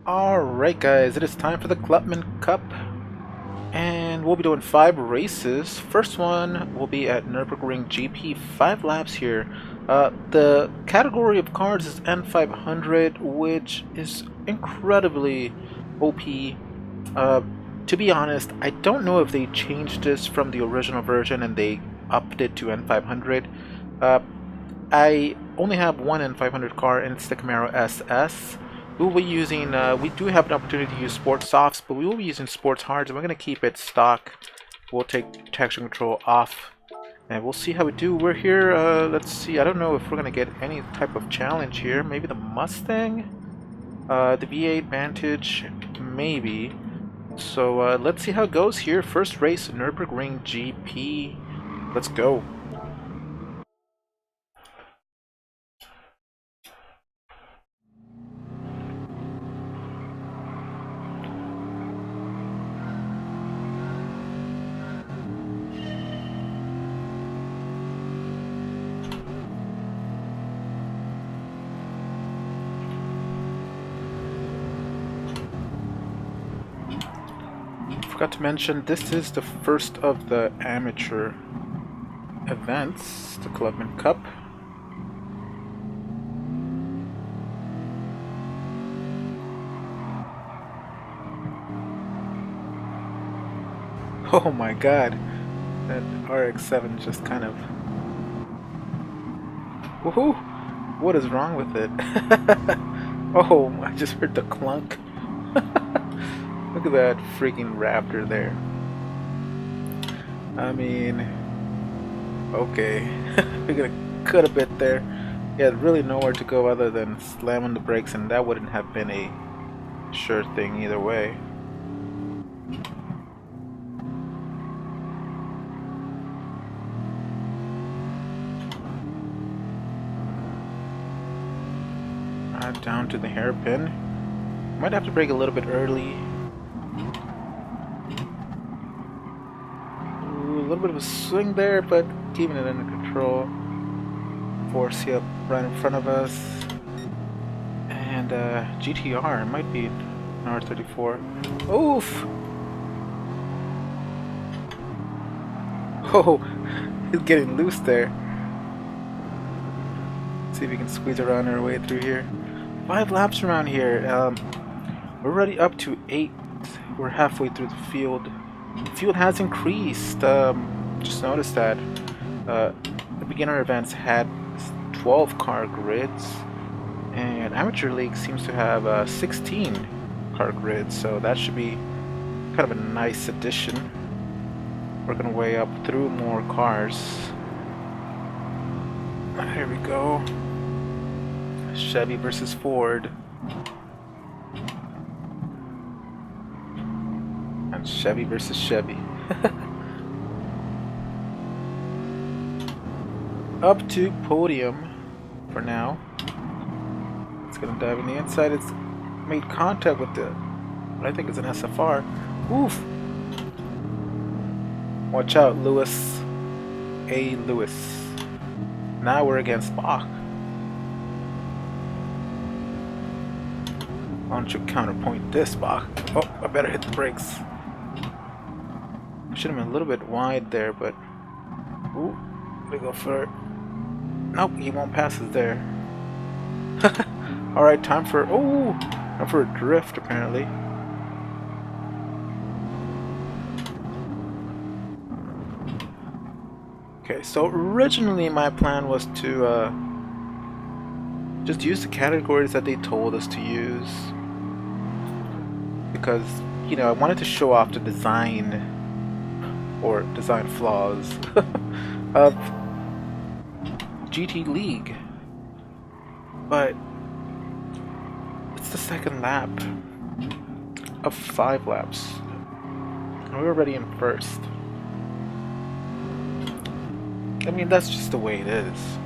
Alright guys, it is time for the Clubman Cup, and we'll be doing 5 races. First one will be at Nürburgring GP, 5 laps here. The category of cars is N500, which is incredibly OP. To be honest, I don't know if they changed this from the original version and they upped it to N500. I only have one N500 car, and it's the Camaro SS. We will be using, we do have an opportunity to use sports softs, but we will be using sports hards, and we're going to keep it stock. We'll take traction control off, and we'll see how we do. We're here, let's see, I don't know if we're going to get any type of challenge here. Maybe the Mustang? The V8 Vantage? Maybe. So let's see how it goes here. First race, Nürburgring GP. Let's go. Forgot to mention, this is the first of the amateur events, the Clubman Cup. Oh my god, that RX-7 just kind of... Woohoo! What is wrong with it? Oh, I just heard the clunk. Look at that freaking Raptor there. I mean, okay. We're gonna cut a bit there. Yeah, really nowhere to go other than slamming the brakes, and that wouldn't have been a sure thing either way. Down to the hairpin. Might have to brake a little bit early. A little bit of a swing there, but keeping it under control. Forza up right in front of us, and GTR might be an R34. Oof! Oh, he's getting loose there. Let's see if we can squeeze around our way through here. 5 laps around here. We're already up to 8. We're halfway through the field. The field has increased. Just noticed that the beginner events had 12 car grids, and amateur league seems to have 16 car grids, so that should be kind of a nice addition. Working our way up through more cars. Here we go. Chevy versus Ford. And Chevy versus Chevy. Up to podium for now. It's gonna dive in the inside. It's made contact with the, what I think is an SFR. Oof! Watch out, Lewis. A. Lewis. Now we're against Bach. Why don't you counterpoint this, Bach? Oh, I better hit the brakes. Should have been a little bit wide there, but... Ooh, gonna go for it. Nope, he won't pass us there. Alright, time for... Oh! Time for a drift, apparently. Okay, so originally my plan was to just use the categories that they told us to use, because, you know, I wanted to show off the design or design flaws of GT League, but it's the second lap of 5 laps and we're already in first. I mean, that's just the way it is.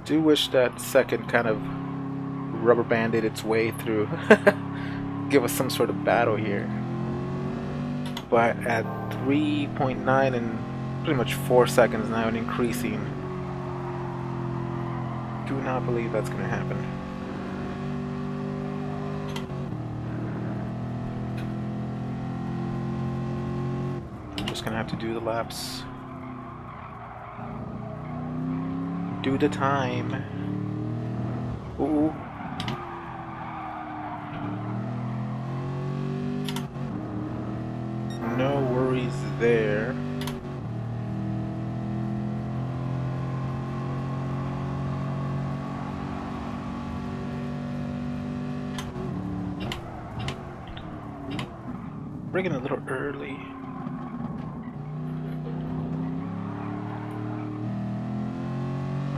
Do wish that second kind of rubber banded its way through. Give us some sort of battle here. But at 3.9 and pretty much 4 seconds now and increasing, do not believe that's going to happen. I'm just going to have to do the laps. Do the time. Ooh. No worries there. Braking a little early.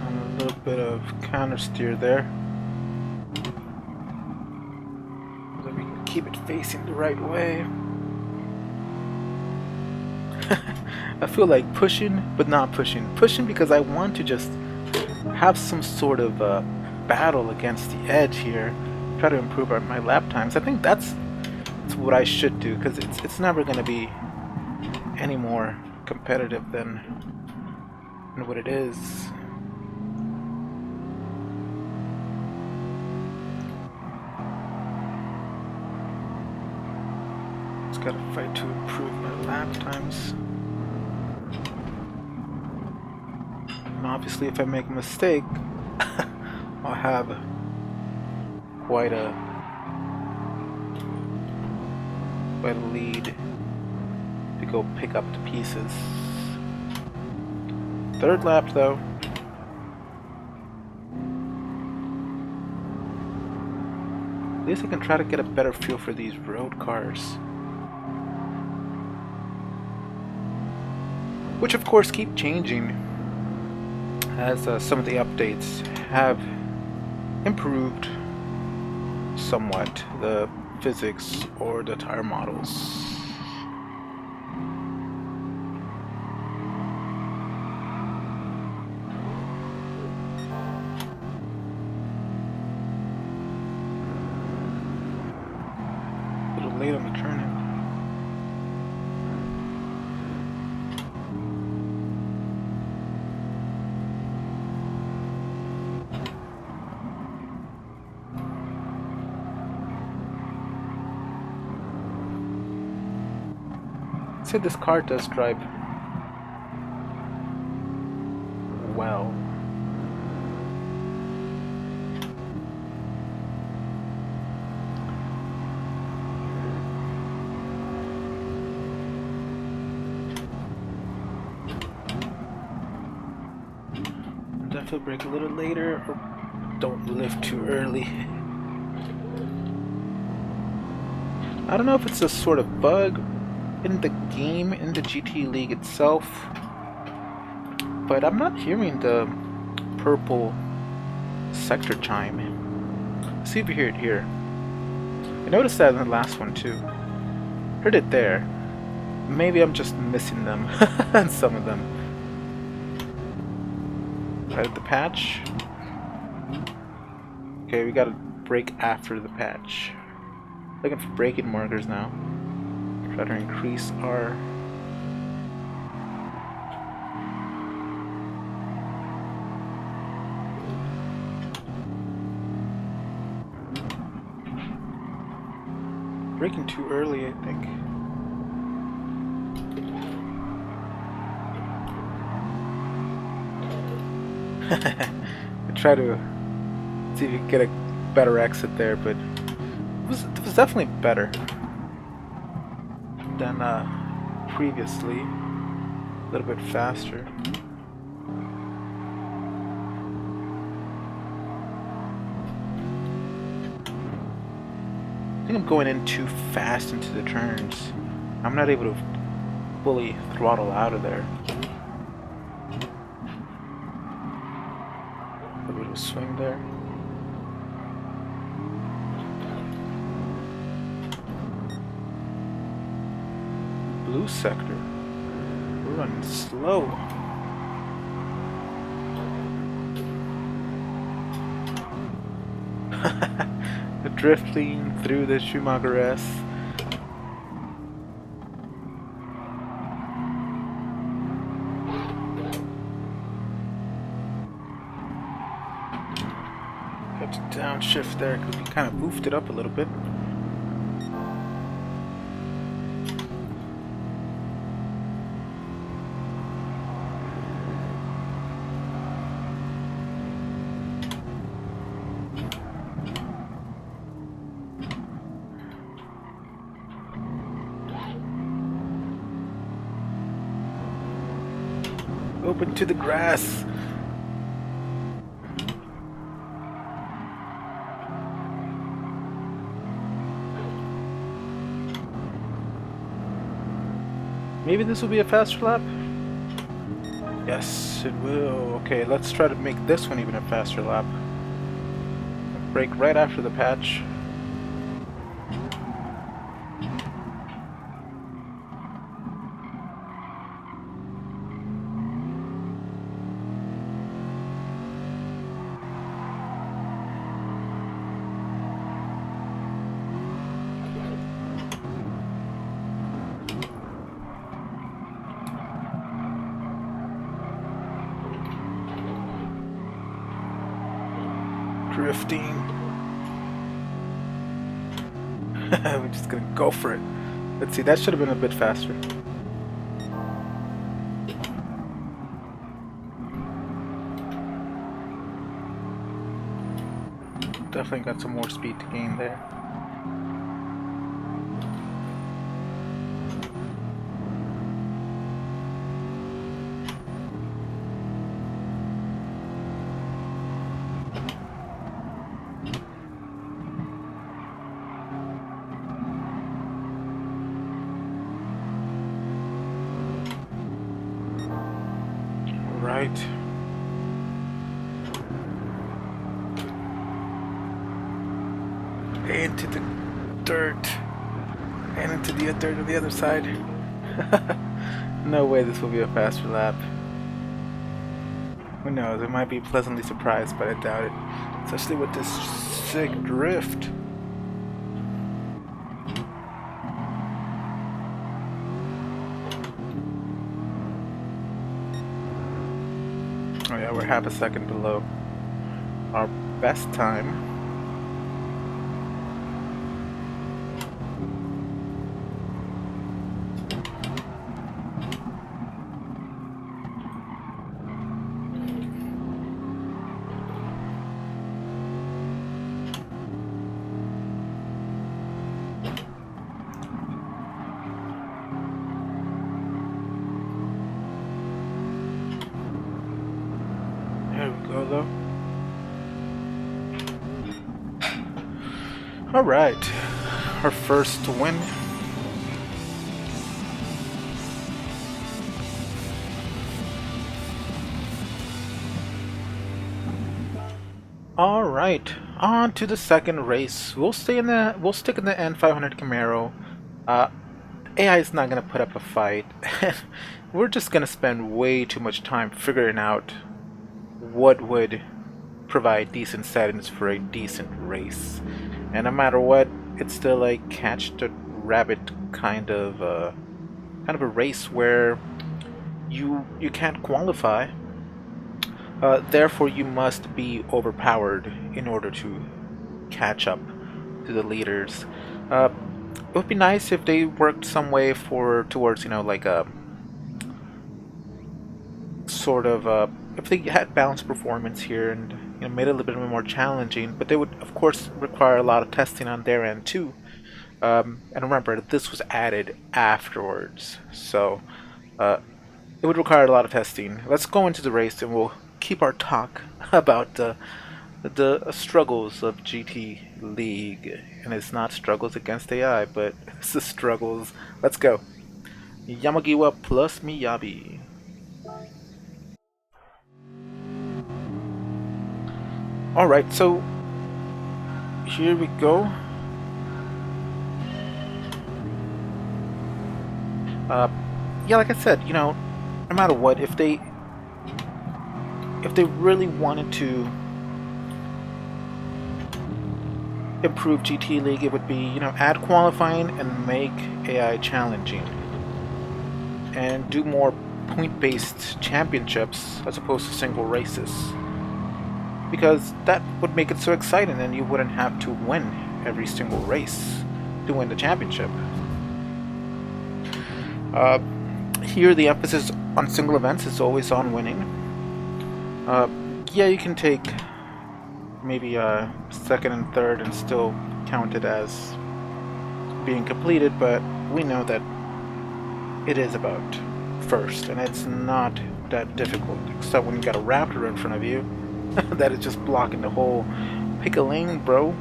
A little bit of counter steer there. So we can keep it facing the right way. I feel like pushing, but not pushing. Pushing because I want to just have some sort of battle against the edge here. Try to improve my lap times. I think that's what I should do, because it's never going to be any more competitive than what it is. Just gotta fight to improve my lap times. And obviously if I make a mistake, I'll have quite a lead to go pick up the pieces. Third lap though. At least I can try to get a better feel for these road cars. Which of course keep changing as some of the updates have improved somewhat the physics or the tire models. A little late on the turning. This car does drive well. Definitely brake a little later, or don't lift too early. I don't know if it's a sort of bug in the game, in the GT League itself, but I'm not hearing the purple sector chime. Let's see if you hear it here. I noticed that in the last one too. Heard it there. Maybe I'm just missing them and some of them. Right at the patch. Okay, we gotta brake after the patch. Looking for braking markers now. Try to increase our braking too early, I think. I try to see if you can get a better exit there, but it was definitely better than previously. A little bit faster. I think I'm going in too fast into the turns. I'm not able to fully throttle out of there. A little swing there. Blue sector. We're running slow. Drifting through the Schumacher S. Have to downshift there because we kind of boofed it up a little bit. Open to the grass. Maybe this will be a faster lap? Yes, it will. Okay, let's try to make this one even a faster lap. Brake right after the patch. Drifting. We're just gonna go for it. Let's see, that should have been a bit faster. Definitely got some more speed to gain there. Right. Into the dirt. And into the dirt on the other side. No way this will be a faster lap. Who knows, I might be pleasantly surprised, but I doubt it. Especially with this sick drift. Oh yeah, we're half a second below our best time. Alright, our first win. Alright, on to the second race. We'll stick in the N500 Camaro. AI is not gonna put up a fight. We're just gonna spend way too much time figuring out what would provide decent settings for a decent race. And no matter what, it's still like catch the rabbit kind of a race where you can't qualify. Therefore, you must be overpowered in order to catch up to the leaders. It would be nice if they worked some way towards like a sort of if they had balanced performance here and made it a little bit more challenging, but they would of course require a lot of testing on their end too. And remember, this was added afterwards, so it would require a lot of testing. Let's go into the race and we'll keep our talk about the struggles of GT League. And it's not struggles against AI, but it's the struggles. Let's go. Yamagiwa plus Miyabi. Alright, so here we go. Yeah, like I said, no matter what, if they really wanted to improve GT League, it would be, add qualifying and make AI challenging. And do more point-based championships as opposed to single races. because that would make it so exciting and you wouldn't have to win every single race to win the championship. Here the emphasis on single events is always on winning. Yeah, you can take maybe second and third and still count it as being completed, but we know that it is about first, and it's not that difficult, except when you got a raptor in front of you that is just blocking the whole pick a lane, bro.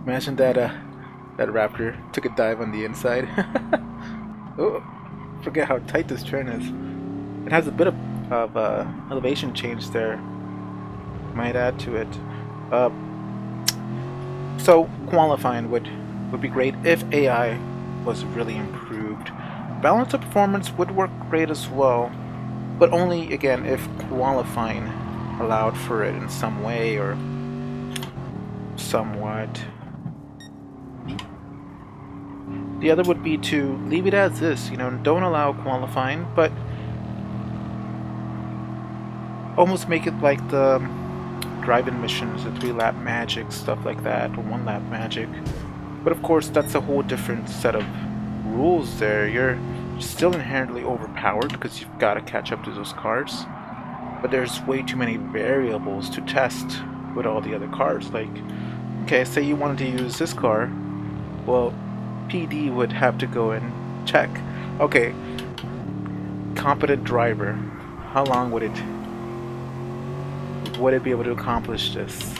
Imagine that that raptor took a dive on the inside. Oh, forget how tight this turn is. It has a bit of elevation change there, might add to it. So qualifying would be great if AI was really improved. Balance of performance would work great as well, but only again if qualifying allowed for it in some way or somewhat. The other would be to leave it as is, you know, don't allow qualifying, but almost make it like the drive-in missions, the 3-lap magic, stuff like that, or 1-lap magic. But of course, that's a whole different set of rules there. You're still inherently overpowered because you've got to catch up to those cars. But there's way too many variables to test with all the other cars. Like, okay, say you wanted to use this car, well, PD would have to go and check. Okay, competent driver, how long would it be able to accomplish this?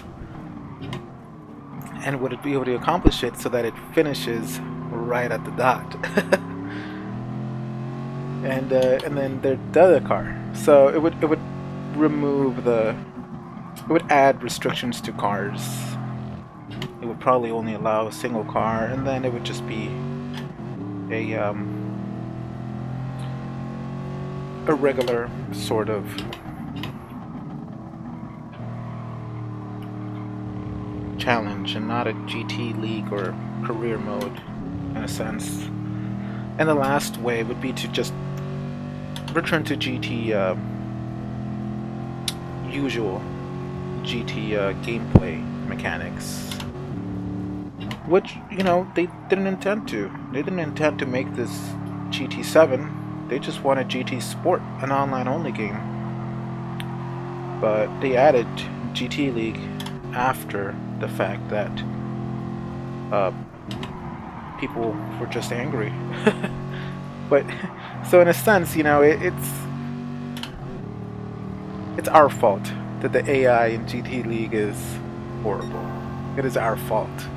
And would it be able to accomplish it so that it finishes right at the dot? and then the other car. So it would remove it would add restrictions to cars. It would probably only allow a single car, and then it would just be a regular sort of challenge and not a GT League or career mode in a sense. And the last way would be to just return to GT usual GT gameplay mechanics, which, you know, they didn't intend to. They didn't intend to make this GT7. They just wanted GT Sport, an online only game. But they added GT League after the fact that people were just angry. But so in a sense, you know, it's our fault that the AI in GT League is horrible. It is our fault,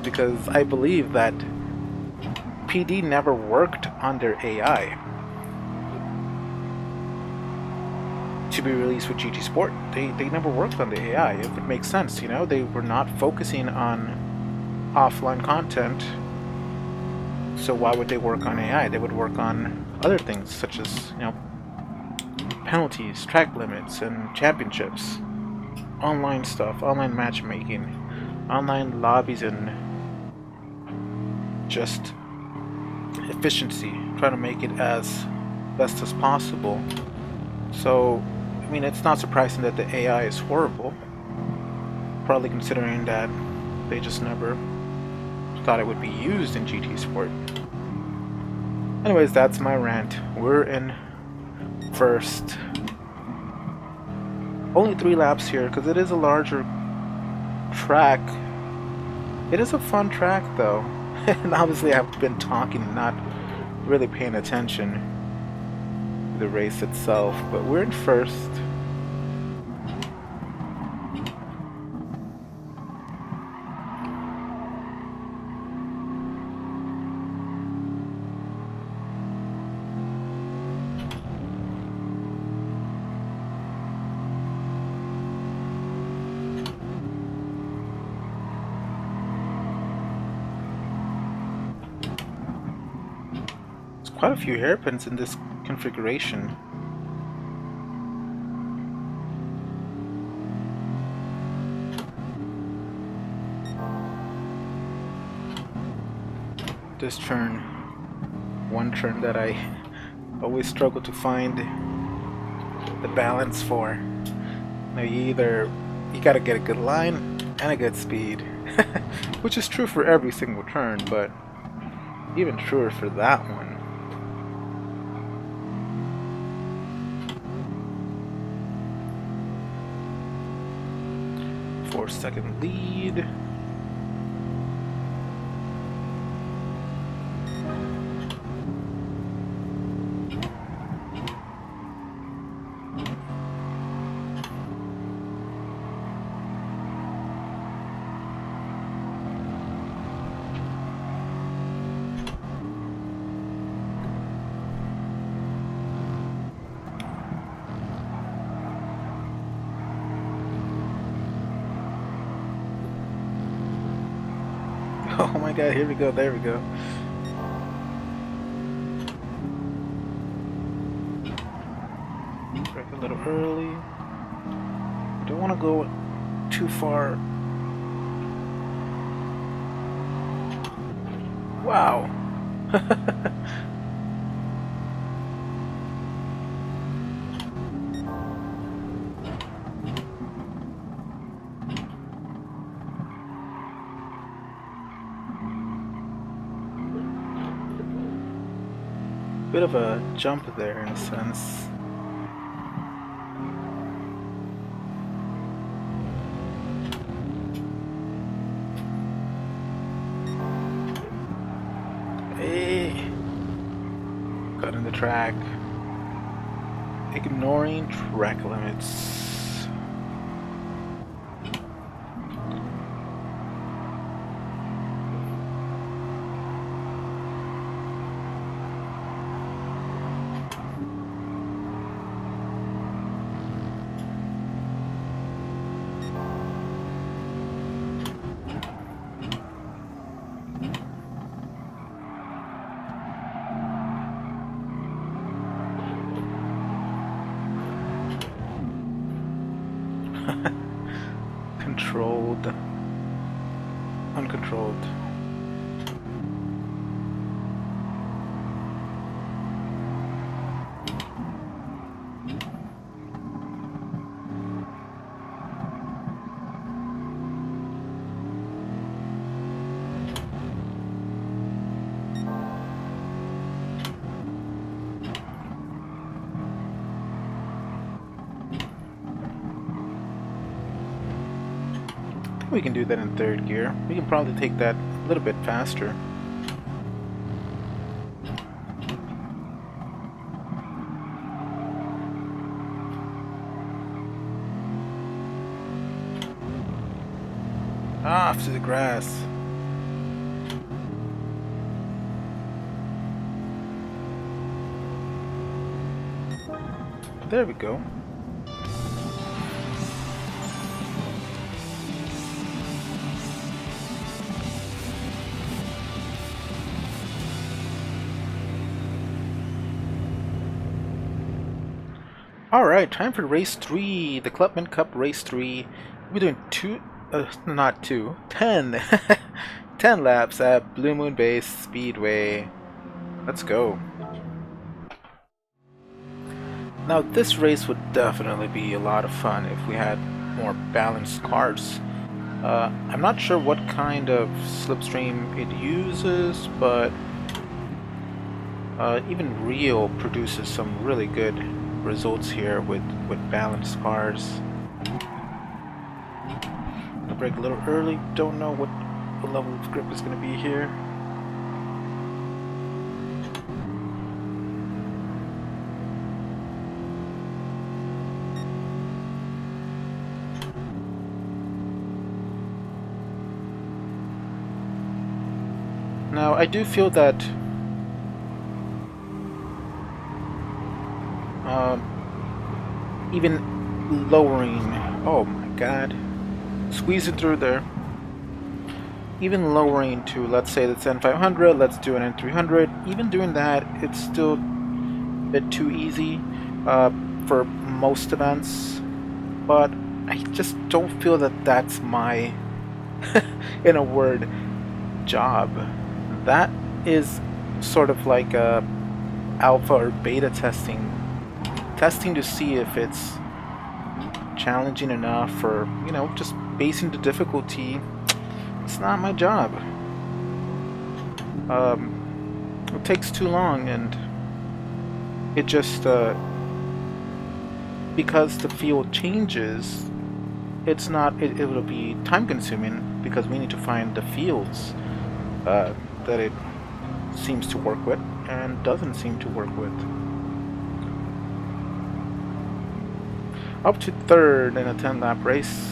because I believe that PD never worked on their AI to be released with GT Sport. They never worked on the AI. It would make sense, you know. They were not focusing on offline content, so why would they work on AI? They would work on other things, such as, you know, penalties, track limits, and championships, online stuff, online matchmaking, online lobbies, and just efficiency, trying to make it as best as possible. So, I mean, it's not surprising that the AI is horrible, probably considering that they just never thought it would be used in GT Sport. Anyways, that's my rant. We're in first. Only 3 laps here, because it is a larger track. It is a fun track, though. And obviously I've been talking, not really paying attention to the race itself, but we're in first. Quite a few hairpins in this configuration. This turn, one turn that I always struggle to find the balance for. Now you gotta get a good line and a good speed, which is true for every single turn, but even truer for that one. 4-second lead. Oh my god, here we go, there we go. Brake a little early. Don't want to go too far. Wow. Bit of a jump there in a sense. Hey, cutting the track, ignoring track limits. Controlled, uncontrolled. We can do that in third gear. We can probably take that a little bit faster. Off to the grass. There we go. Alright, time for race 3, the Clubman Cup race 3. We're doing 10 10 laps at Blue Moon Base Speedway. Let's go. Now this race would definitely be a lot of fun if we had more balanced cars. I'm not sure what kind of slipstream it uses, but even Real produces some really good results here with balanced cars. I'll brake a little early, don't know what the level of grip is going to be here. Now I do feel that even lowering, oh my god, squeezing through there, even lowering to, let's say that's N500, let's do an N300, even doing that, it's still a bit too easy for most events, but I just don't feel that that's my, in a word, job. That is sort of like a alpha or beta testing testing to see if it's challenging enough, or you know, just basing the difficulty. It's not my job. It takes too long, and it just because the field changes, it's not. It'll be time consuming because we need to find the fields that it seems to work with and doesn't seem to work with. Up to third in a 10-lap race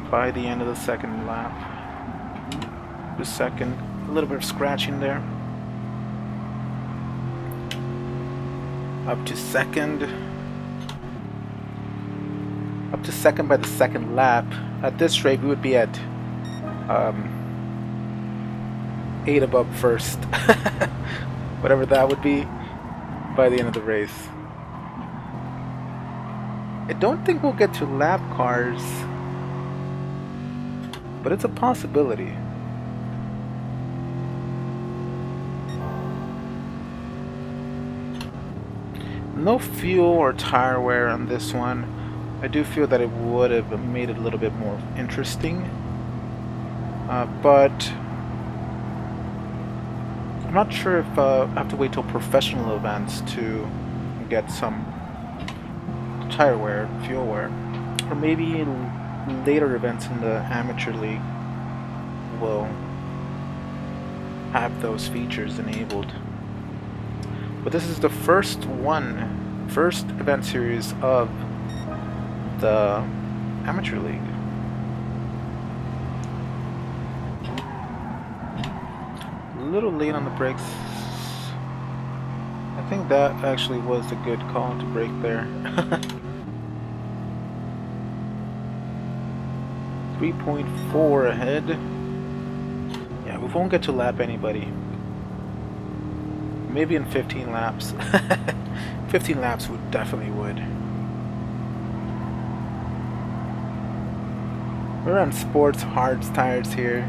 by the end of the second lap. The second, a little bit of scratching there. Up to second. Up to second by the second lap. At this rate, we would be at 8 above first. Whatever that would be by the end of the race. I don't think we'll get to lap cars, but it's a possibility. No fuel or tire wear on this one. I do feel that it would have made it a little bit more interesting, but I'm not sure if I have to wait till professional events to get some tire wear, fuel wear, or maybe later events in the amateur league will have those features enabled. But this is the first event series of the amateur league. A little late on the brakes. I think that actually was a good call to brake there. 3.4 ahead. Yeah, we won't get to lap anybody. Maybe in 15 laps. 15 laps would definitely would. We're on sports hards tires here.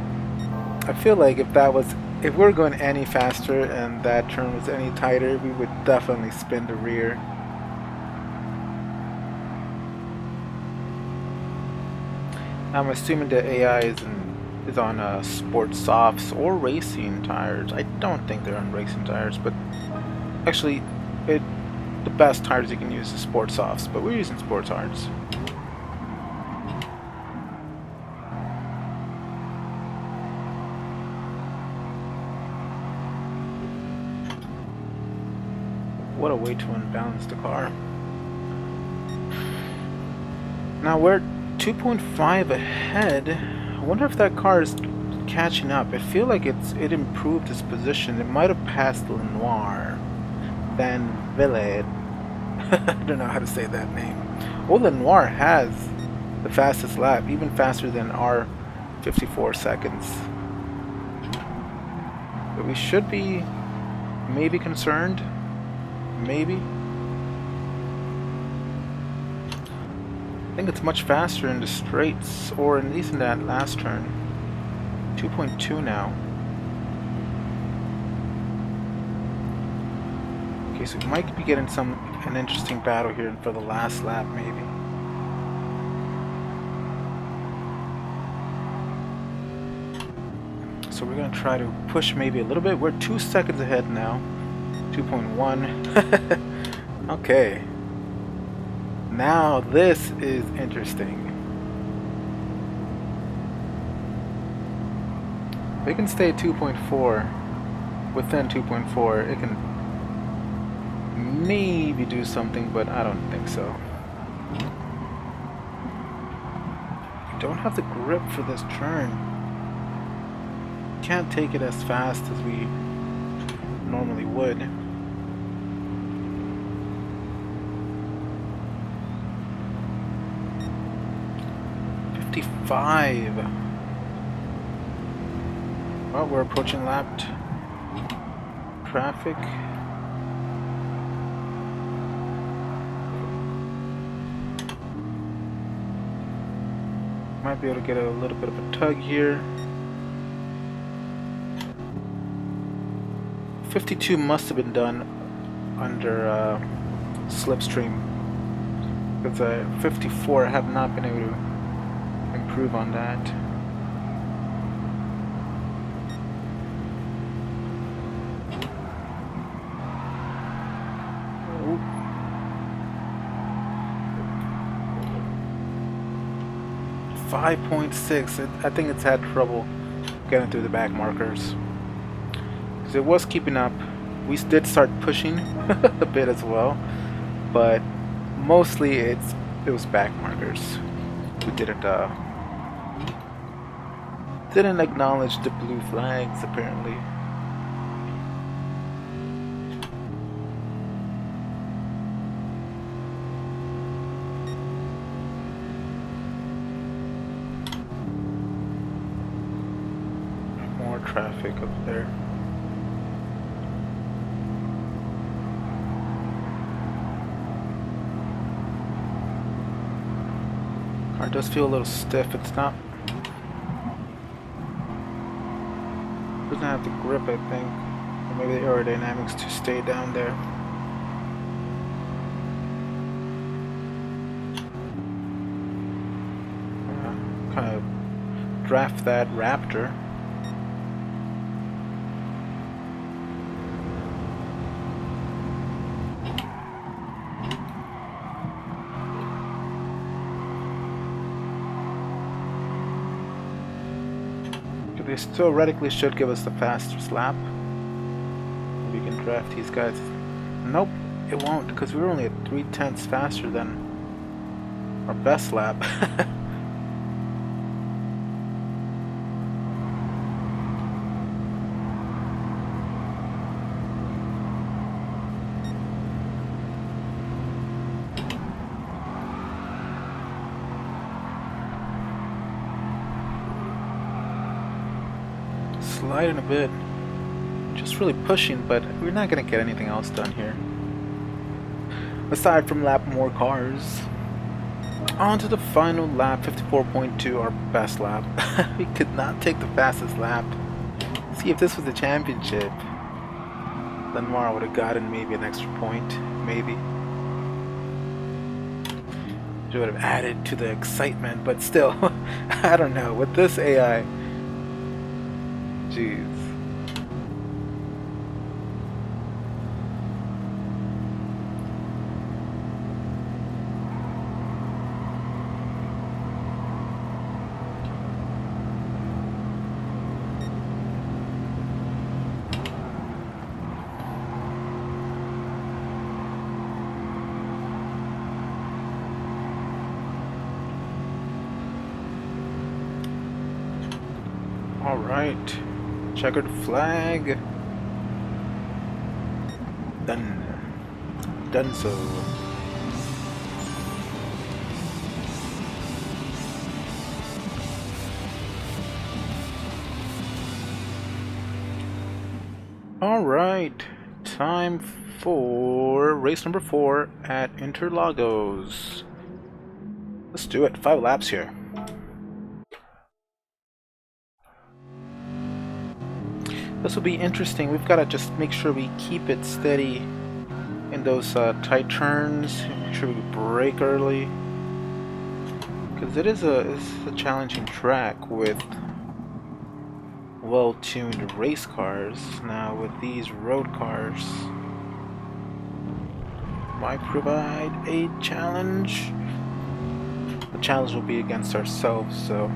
I feel like if we're going any faster and that turn was any tighter, we would definitely spin the rear. I'm assuming the AI is on sports softs or racing tires. I don't think they're on racing tires, but actually, the best tires you can use is sports softs. But we're using sports hards. What a way to unbalance the car. Now we're 2.5 ahead. I wonder if that car is catching up. I feel like it improved its position. It might have passed Lenoir. Van Villed. I don't know how to say that name. Well, Lenoir has the fastest lap, even faster than our 54 seconds. But we should be maybe concerned. Maybe. I think it's much faster in the straights, or at least in that last turn. 2.2 now. Okay, so we might be getting an interesting battle here for the last lap, maybe. So we're gonna try to push maybe a little bit. We're 2 seconds ahead now. 2.1. Okay. Now this is interesting. If it can stay at 2.4, within 2.4, it can maybe do something, but I don't think so. We don't have the grip for this turn. Can't take it as fast as we normally would. Well, we're approaching lapped traffic. Might be able to get a little bit of a tug here. 52 must have been done under slipstream. Because 54, I have not been able to improve on that. Ooh. 5.6. I think it's had trouble getting through the back markers. Because it was keeping up. We did start pushing a bit as well, but mostly it was back markers. We didn't acknowledge the blue flags apparently. More traffic up there. Car does feel a little stiff. It's not. Doesn't have the grip, I think. Or maybe the aerodynamics to stay down there. Kind of draft that Raptor. They theoretically should give us the fastest lap. We can draft these guys. Nope, it won't, because we're only at 3/10 faster than our best lap. Sliding a bit, just really pushing, but we're not gonna get anything else done here aside from lap more cars. On to the final lap, 54.2, our best lap. We could not take the fastest lap. See, if this was the championship, then Mara would have gotten maybe an extra point, maybe. It would have added to the excitement, but still, I don't know, with this AI, jeez. All right. Checkered flag. Done so. All right. Time for race number 4 at Interlagos. Let's do it. 5 laps here. This will be interesting. We've got to just make sure we keep it steady in those tight turns. Make sure we brake early, because it's a challenging track with well-tuned race cars. Now with these road cars, might provide a challenge. The challenge will be against ourselves, so.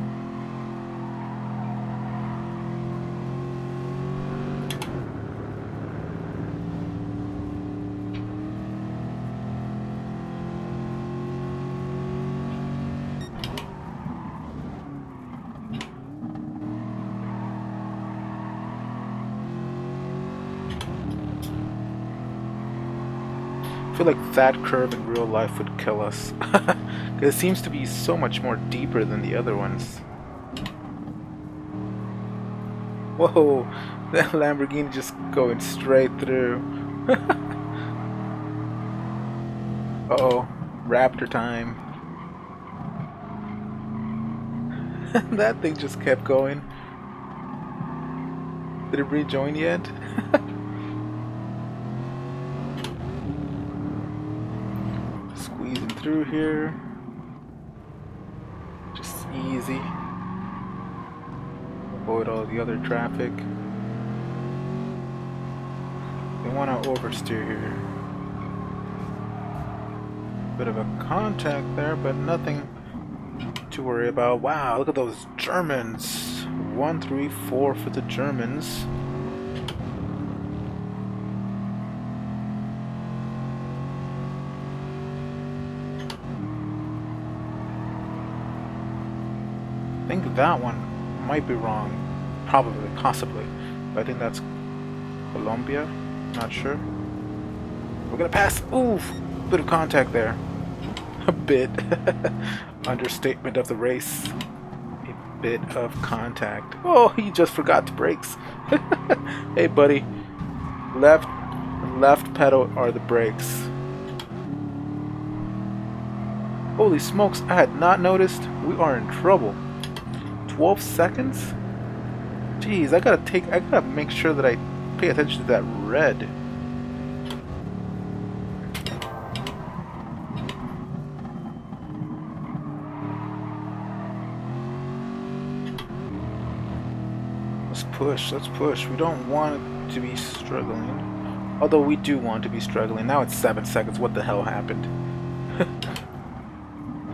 I feel like that curve in real life would kill us. It seems to be so much more deeper than the other ones. Whoa, that Lamborghini just going straight through. Uh-oh, Raptor time. That thing just kept going. Did it rejoin yet? Squeezing through here. Just easy. Avoid all the other traffic. They want to oversteer here. Bit of a contact there, but nothing to worry about. Wow, look at those Germans. 1, 3, 4 for the Germans. I think that one might be wrong. Probably, possibly. But I think that's Colombia. Not sure. We're gonna pass. Oof! Bit of contact there. A bit. Understatement of the race. A bit of contact. Oh, he just forgot the brakes. Hey, buddy. Left pedal are the brakes. Holy smokes! I had not noticed. We are in trouble. 12 seconds? Jeez, I gotta make sure that I pay attention to that red. Let's push. We don't want it to be struggling. Although we do want to be struggling. Now it's 7 seconds. What the hell happened?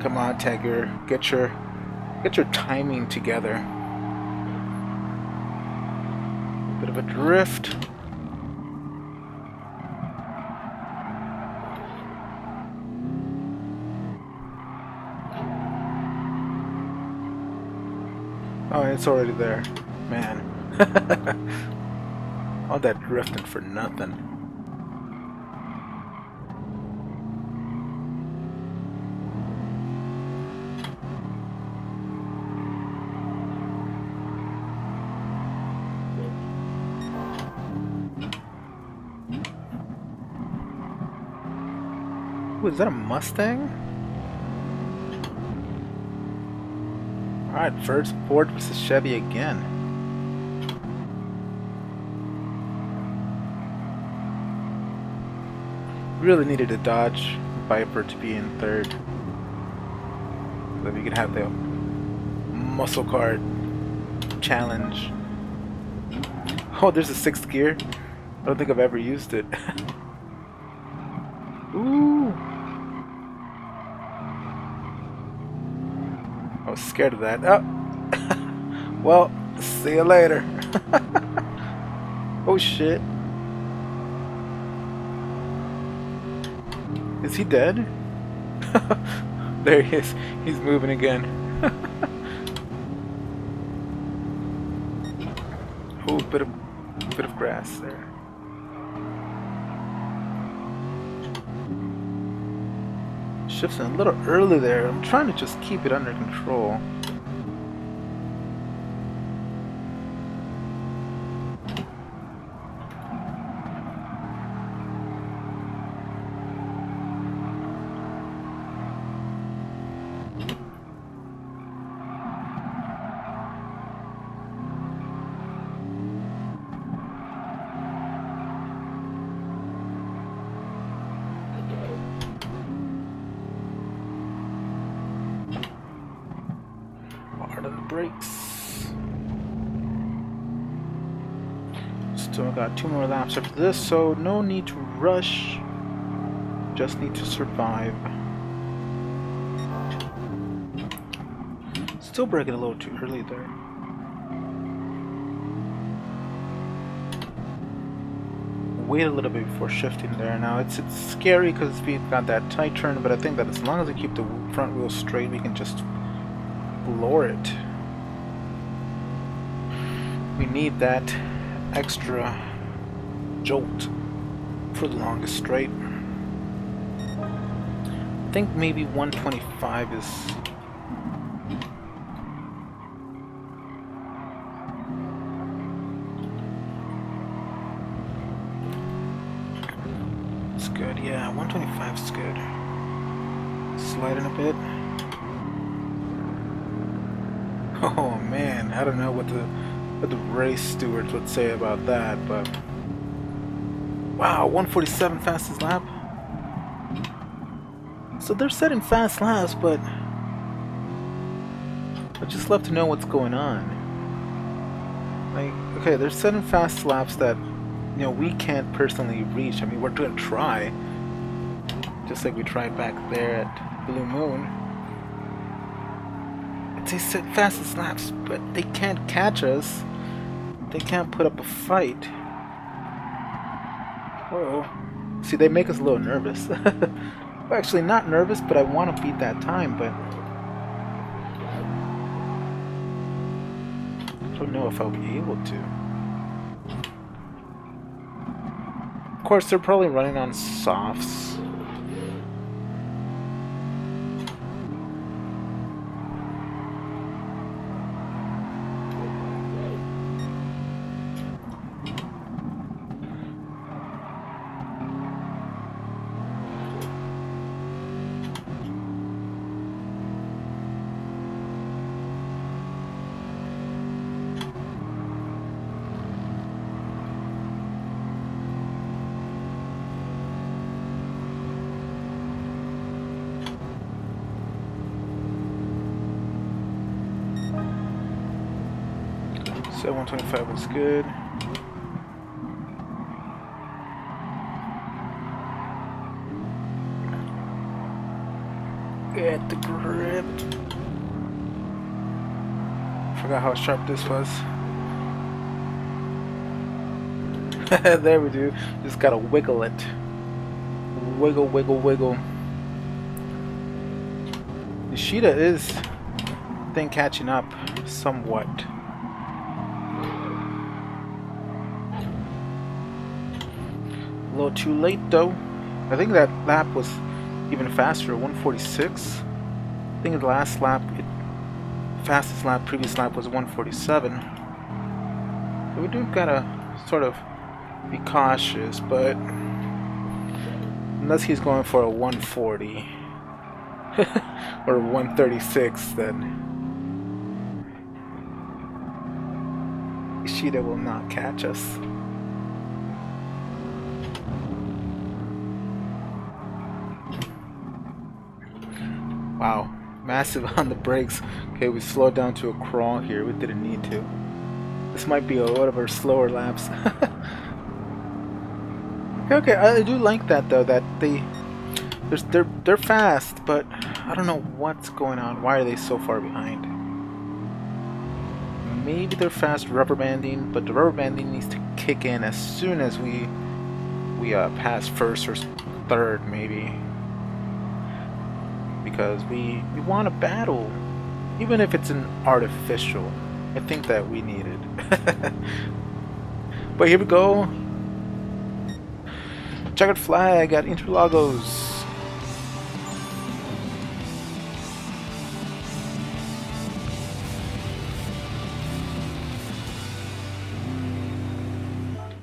Come on, Tiger. Get your timing together. A bit of a drift. Oh, it's already there. Man. All that drifting for nothing. Ooh, is that a Mustang? Alright, first Ford versus Chevy again. Really needed a Dodge Viper to be in third. So that we could have the muscle car challenge. Oh, there's a 6th gear. I don't think I've ever used it. Ooh! I was scared of that. Oh! Well, see you later. Oh shit. Is he dead? There he is. He's moving again. Oh, bit of grass there. Shifting a little early there. I'm trying to just keep it under control. Brakes. Still got 2 more laps after this, so no need to rush. Just need to survive. Still braking a little too early there. Wait a little bit before shifting there. Now it's scary because we've got that tight turn, but I think that as long as we keep the front wheel straight, we can just floor it. We need that extra jolt for the longest straight. I think maybe 125 is... It's good, yeah, 125 is good. Sliding a bit. Oh man, I don't know what the race stewards would say about that, but wow, 147 fastest lap. So they're setting fast laps, but I'd just love to know what's going on. Like, okay, they're setting fast laps that, you know, we can't personally reach. I mean, we're gonna try, just like we tried back there at Blue Moon. They set fastest laps, but they can't catch us. They can't put up a fight. Whoa. See, they make us a little nervous. Well, actually, not nervous, but I want to beat that time, but I don't know if I'll be able to. Of course, they're probably running on softs. So 125 was good. Get the grip. Forgot how sharp this was. There we do. Just gotta wiggle it. Wiggle, wiggle, wiggle. Nishida is, I think, catching up somewhat. A little too late though. I think that lap was even faster, 146. I think the last lap, fastest lap, previous lap was 147. So we do gotta sort of be cautious, but unless he's going for a 140 or 136, then Ishida will not catch us. Wow, massive on the brakes. Okay, we slowed down to a crawl here. We didn't need to. This might be one of our slower laps. Okay, I do like that though. That they're fast, but I don't know what's going on. Why are they so far behind? Maybe they're fast rubber banding, but the rubber banding needs to kick in as soon as we pass first or third, maybe. Because we want a battle, even if it's an artificial. I think that we need it. But here we go. Checkered flag at Interlagos.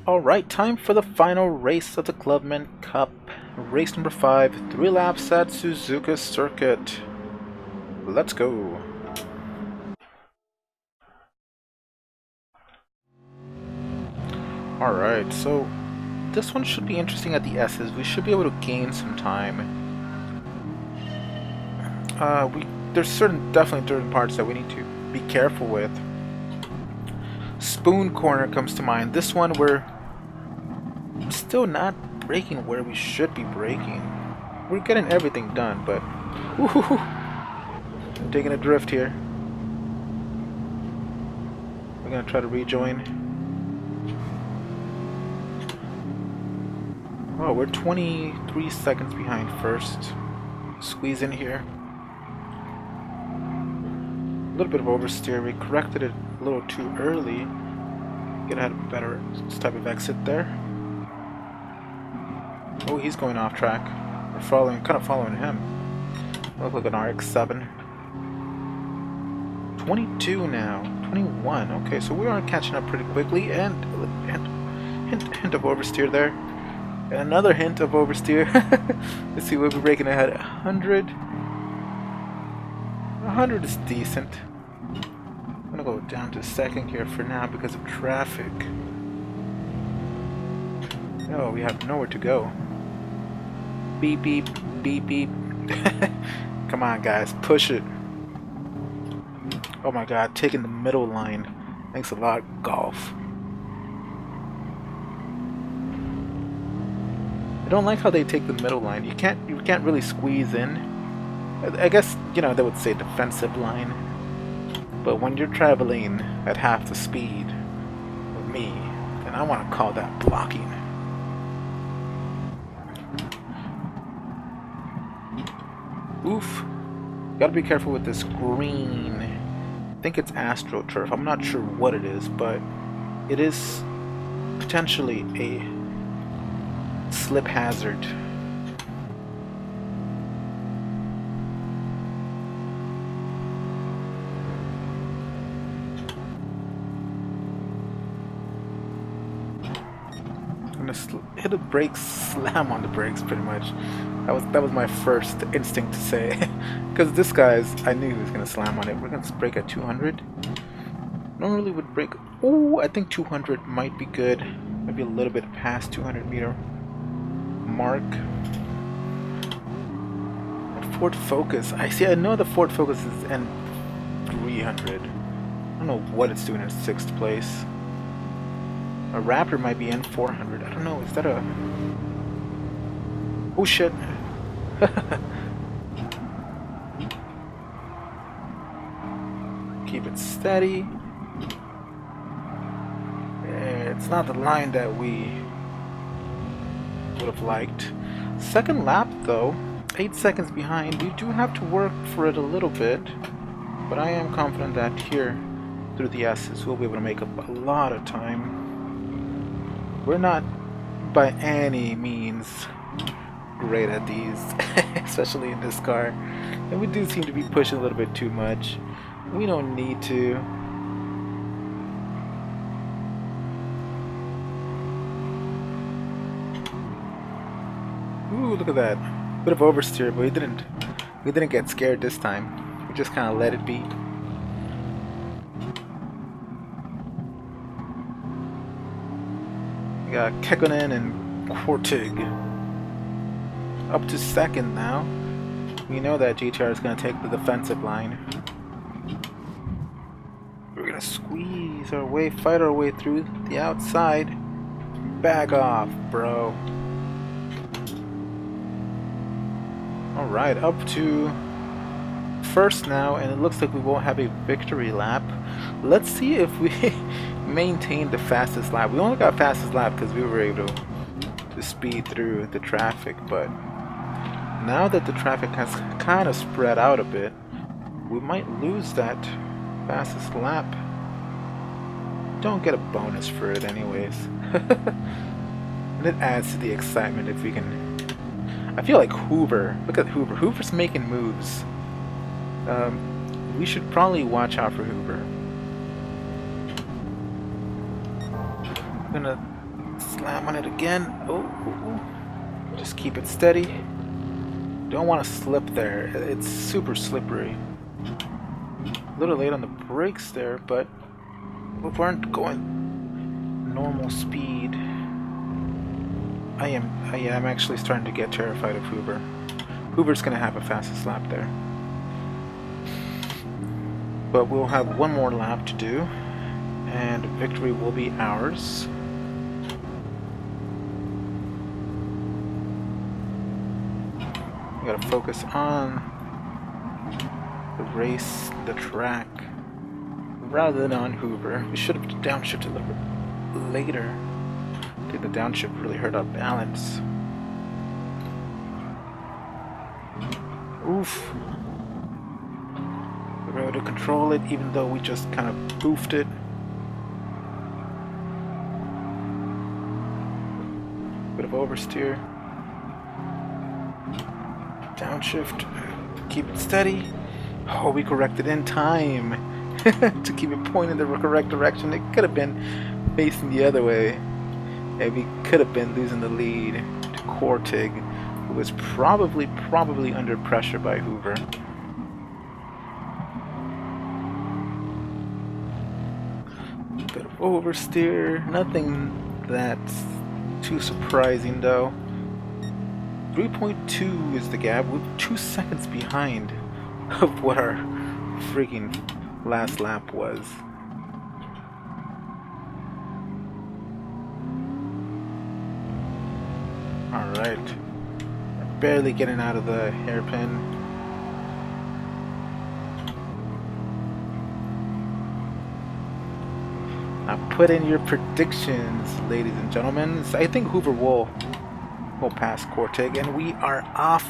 Alright, time for the final race of the Clubman Cup. Race number 5, 3 laps at Suzuka Circuit. Let's go. Alright, so this one should be interesting at the S's. We should be able to gain some time. There's definitely certain parts that we need to be careful with. Spoon corner comes to mind. This one we're still not braking where we should be braking. We're getting everything done, but I'm taking a drift here. We're gonna try to rejoin. Oh, we're 23 seconds behind first. Squeeze in here. A little bit of oversteer. We corrected it a little too early. Could have had a better type of exit there. Oh, he's going off track. We're kind of following him. Look like an RX-7. 22 now. 21. Okay, so we are catching up pretty quickly, and hint of oversteer there. And another hint of oversteer. Let's see, we'll be breaking ahead. 100. 100 is decent. I'm gonna go down to second here for now because of traffic. Oh, we have nowhere to go. Beep beep, beep beep. Come on, guys, push it. Oh my god, taking the middle line. Thanks a lot, golf. I don't like how they take the middle line. You can't really squeeze in. I guess, you know, they would say defensive line. But when you're traveling at half the speed of me, then I want to call that blocking. Oof. Gotta be careful with this green. I think it's Astro Turf. I'm not sure what it is, but it is potentially a slip hazard. I'm gonna hit the brakes, slam on the brakes, pretty much. That was my first instinct to say, because this guy's, I knew he was gonna slam on it. We're gonna brake at 200. Normally would brake. Oh, I think 200 might be good. Maybe a little bit past 200 meter mark. Ford Focus. I see. I know the Ford Focus is N300. I don't know what it's doing in 6th place. A Raptor might be N400. I don't know. Is that a? Oh shit! Keep it steady. It's not the line that we would have liked. Second lap though, 8 seconds behind. We do have to work for it a little bit, but I am confident that here, through the S's, we'll be able to make up a lot of time. We're not by any means great at these, especially in this car, and we do seem to be pushing a little bit too much. We don't need to. Ooh, look at that. Bit of oversteer, but we didn't get scared this time. We just kind of let it be. We got Kekkonen and Kortig up to second now. We know that GTR is going to take the defensive line. We're going to squeeze our way, fight our way through the outside. Back off, bro. Alright, up to first now, and it looks like we won't have a victory lap. Let's see if we maintain the fastest lap. We only got fastest lap because we were able to speed through the traffic, but now that the traffic has kind of spread out a bit, we might lose that fastest lap. Don't get a bonus for it anyways. And it adds to the excitement if we can. I feel like Hoover. Look at Hoover. Hoover's making moves. We should probably watch out for Hoover. I'm gonna slam on it again. Oh, just keep it steady. Don't want to slip there. It's super slippery. A little late on the brakes there, but we weren't going normal speed. I'm actually starting to get terrified of Hoover. Hoover's gonna have a fastest lap there. But we'll have one more lap to do, and victory will be ours. We gotta focus on the race, the track, rather than on Hoover. We should have downshifted a little bit later. I think the downshift really hurt our balance. Oof. We were able to control it even though we just kind of boofed it. Bit of oversteer. Downshift. Keep it steady. Oh, we corrected in time to keep it pointing in the correct direction. It could have been facing the other way. And we could have been losing the lead to Kortig, who was probably under pressure by Hoover. Bit of oversteer, nothing that's too surprising though. 3.2 is the gap. We're 2 seconds behind of what our freaking last lap was. Alright. Barely getting out of the hairpin. Now put in your predictions, ladies and gentlemen. I think Hoover will pass Cortig, and we are off.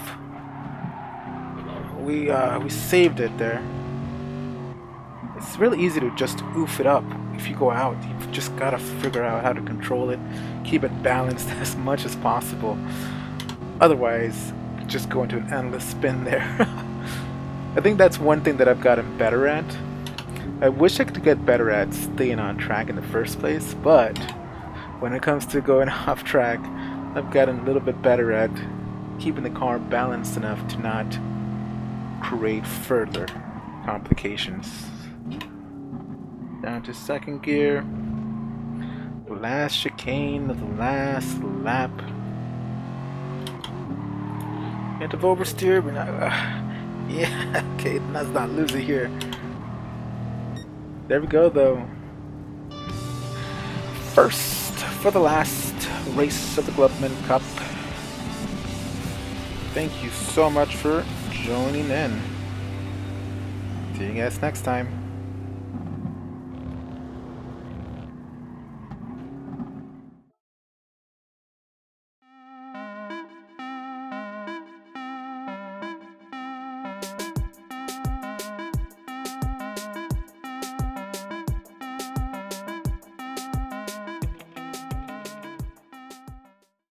We saved it there. It's really easy to just oof it up if you go out. You've just got to figure out how to control it, keep it balanced as much as possible. Otherwise, just go into an endless spin there. I think that's one thing that I've gotten better at. I wish I could get better at staying on track in the first place, but when it comes to going off track, I've gotten a little bit better at keeping the car balanced enough to not create further complications. Down to second gear. The last chicane of the last lap. Hint of oversteer, but not, yeah, okay, let's not lose it here. There we go, though. First for the last race of the Clubman Cup. Thank you so much for joining in. See you guys next time.